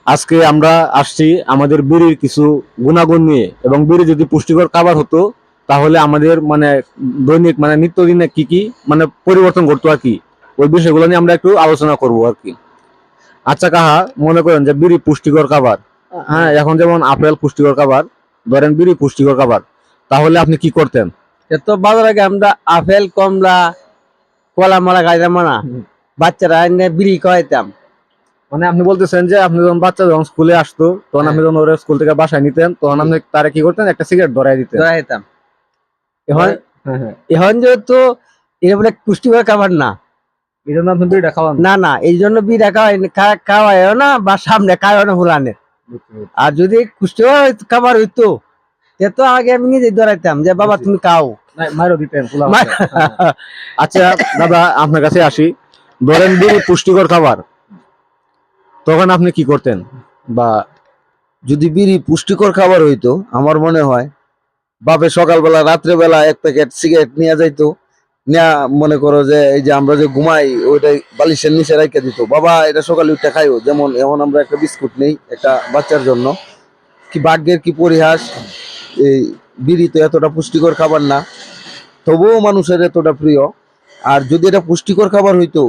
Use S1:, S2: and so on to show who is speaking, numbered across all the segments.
S1: আজকে আমরা আসছি আমাদের বিড়ির কিছু গুণাগুণ নিয়ে, এবং বিড়ি যদি পুষ্টিকর খাবার হতো তাহলে আমাদের মানে দৈনিক মানে নিত্যদিনে কি কি মানে পরিবর্তন ঘটতো আর কি, ওই বিষয়গুলো নিয়ে আমরা একটু আলোচনা করব আর কি। আচ্ছা কাহা, মনে করেন যে বিড়ি পুষ্টিকর খাবার, হ্যাঁ এখন যেমন আপেল পুষ্টিকর খাবার, ধরেন বিড়ি পুষ্টিকর খাবার, তাহলে আপনি কি করতেন?
S2: এত বাজার আগে আমরা আপেল কমলা কলা মলা খাইতাম না, বাচ্চারা এনে বিড়ি খাওয়াইতাম।
S1: মানে আপনি বলতেছেন যে আপনি যখন বাচ্চা যখন স্কুলে আসতো তখন আপনি যখন ওরা স্কুল থেকে বাসায় নিতেন তখন আপনি তারা কি করতেন, একটা সিগারেট ধরাই দিতেন।
S2: খাইতাম। এখন
S1: হ্যাঁ হ্যাঁ,
S2: এখন যেহেতু এটা বলে পুষ্টিকর খাবার না,
S1: এই জন্য আপনি বিড়িটা খাওয়ান না।
S2: না না, এই জন্য বিড়ি খাওয়াইও না বা সামনে খাওয়ানো না ফুলানে। আর যদি পুষ্টিকর খাবার হইতো তো আগে আমি নিজে ধরাইতাম যে বাবা তুমি খাও,
S1: মাইরও দিতেন পোলা ভাতে। আচ্ছা দাদা, আপনার কাছে আসি, ধরেন বিড়ি পুষ্টিকর খাবার, তখন আপনি কি করতেন? বা
S3: যদি বিড়ি পুষ্টিকর খাবার হইতো, আমার মনে হয় বাপে সকালবেলা রাত্রেবেলা এক প্যাকেট সিগারেট নিয়ে যাইতো, নিয়া মনে করো যে এই যে আমরা যে ঘুমাই ওইটাই বালিশের নিচে রাখা দিত, বাবা এটা সকালে উঠে খাইও। যেমন এখন আমরা একটা বিস্কুট নেই একটা বাচ্চার জন্য, কি ভাগ্যের কি পরিহাস, এই বিড়ি তো এতটা পুষ্টিকর খাবার না, তবুও মানুষের এতটা প্রিয়। আর যদি এটা পুষ্টিকর খাবার হইতো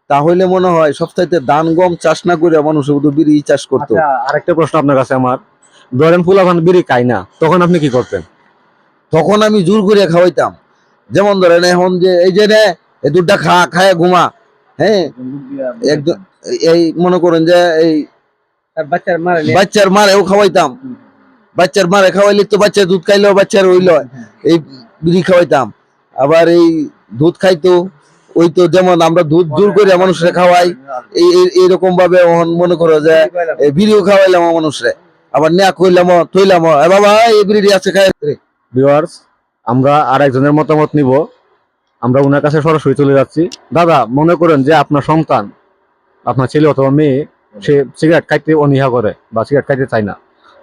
S3: তাহলে মনে হয় সবচাইতে ধান গম চাষ না করে মানুষ শুধু বিড়ি চাষ করতো।
S1: আচ্ছা, আরেকটা প্রশ্ন আপনার কাছে আমার, ধরেন পোলাপান বিড়ি খায় না, তখন আপনি কি করতেন?
S3: তখন আমি জোর করে খাওয়াইতাম। যেমন ধরেন এখন যে এই যে রে এই দুধটা খায় ঘুমা, হ্যাঁ একদম, এই মনে করেন যে এই
S2: বাচ্চার মারে
S3: বাচ্চার মারেও খাওয়াইতাম, বাচ্চার মারে খাওয়াইলে তো বাচ্চা দুধ খাইলেও বাচ্চার হইল, এই বিড়ি খাওয়াইতাম। আবার এই দুধ খাইতো, ওই তো যেমন আমরা দুধ জোর করে মানুষরে খাওয়াই, এইরকম ভাবে মনে করো যে এই বিড়িও খাওয়াইলাম মানুষরে, আবার নেয়া কইলাম থইলাম এ বাবা এই বিড়ি আছে খাই।
S1: ভিউয়ার্স, আমরা আর একজনের মতামত নিব, আমরা ওনার কাছে সরাসরি চলে যাচ্ছি। দাদা, মনে করেন যে আপনার সন্তান, আপনার ছেলে অথবা মেয়ে, সে সিগারেট খাইতে অনীহা করে বা সিগারেট খাইতে চায় না,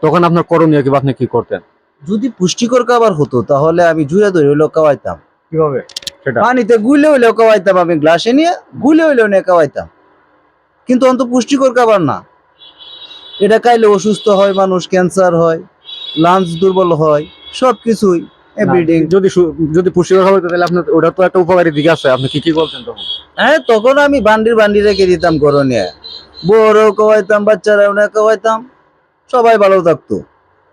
S1: তখন আপনার করণীয় কি বা আপনি কি করতেন?
S3: যদি পুষ্টিকর খাবার হতো তাহলে আমি জুড়ে ধরে হইলেও খাওয়াইতাম,
S1: কিভাবে সেটা?
S3: পানিতে গুলে হইলেও খাওয়াইতাম, আমি গ্লাসে নিয়ে গুলে হইলেও নিয়ে খাওয়াইতাম। কিন্তু অন্ত পুষ্টিকর খাবার না, এটা খাইলে অসুস্থ হয় মানুষ, ক্যান্সার হয়, লাঞ্চ দুর্বল হয়, সবকিছুই এভরিথিং।
S1: যদি যদি পুষ্টিকর খাবার হতো, তাহলে আপনার ওটা তো একটা উপকারী দিক আছে, আপনি কি কি করতেন তখন?
S3: হ্যাঁ, তখন আমি বান্ডি রেখে দিতাম ঘরে নিয়ে, বউরও খাওয়াইতাম, বাচ্চারাও নিয়ে খাওয়াইতাম, সবাই ভালো থাকতো।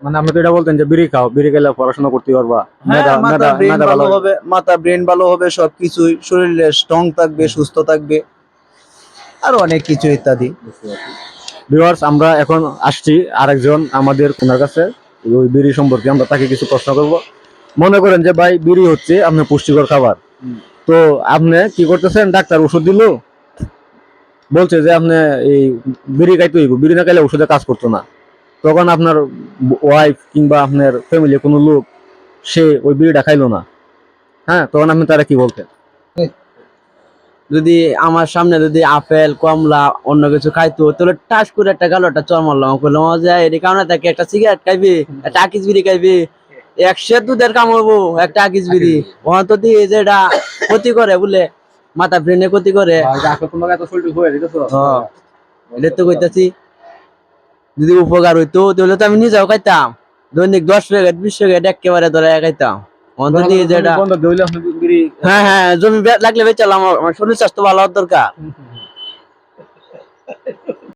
S1: মানে আপনি তো এটা বলতেন যে বিড়ি খাও, বিড়ি খেলে পড়াশোনা করতে পারবা,
S3: হ্যাঁ, মাথা ব্রেন
S1: মেধা
S3: ভালো হবে, মাথা ব্রেন ভালো হবে, সবকিছুই শরীরে স্ট্রং থাকবে, সুস্থ থাকবে, আর অনেক কিছু ইত্যাদি।
S1: ভিউয়ার্স, আমরা এখন আসছি আরেকজন আমাদের ওনার কাছে, ওই বিড়ি সম্পর্কে আমরা তাকে কিছু প্রশ্ন করব। মনে করেন যে ভাই বিড়ি হচ্ছে আপনার পুষ্টিকর খাবার, তো আপনি কি করতেছেন? ডাক্তার ওষুধ দিল, বলছে যে আপনি এই বিড়ি খাইতে হইব, বিড়ি না খাইলে ওষুধে কাজ করতো না, তখন আপনার ওয়াইফ কিংবা আপনার ফ্যামিলির কোনো লোক সে ওই বিড়িটা খাইলো না, হ্যাঁ, তখন আপনি তারা কি বলতেন?
S2: যদি আমার সামনে যদি আপেল কমলা অন্য কিছু খাইতো তাহলে টাস করে একটা গেল একটা চর মারলাম, করলাম যে এর কারণে তাকে একটা সিগারেট খাইবি, একটা আকিস বিড়ি খাইবি, 100 দুধের কাম হবো একটা আকিস বিড়ি, ওখান তো দিয়ে যে এটা ক্ষতি করে বলে, মাথা ব্রেনে ক্ষতি করে। এটা তো কইতাছি, যদি উপকার হইতো তাহলে তো আমি নিজেও খাইতাম, দৈনিক 10 প্যাকেট 20 প্যাকেট একেবারে ধরে খাইতাম। অন্তত দিয়ে যেটা, হ্যাঁ হ্যাঁ, জমি লাগলে বেচালাম, আমার শরীর স্বাস্থ্য ভালো হওয়ার দরকার।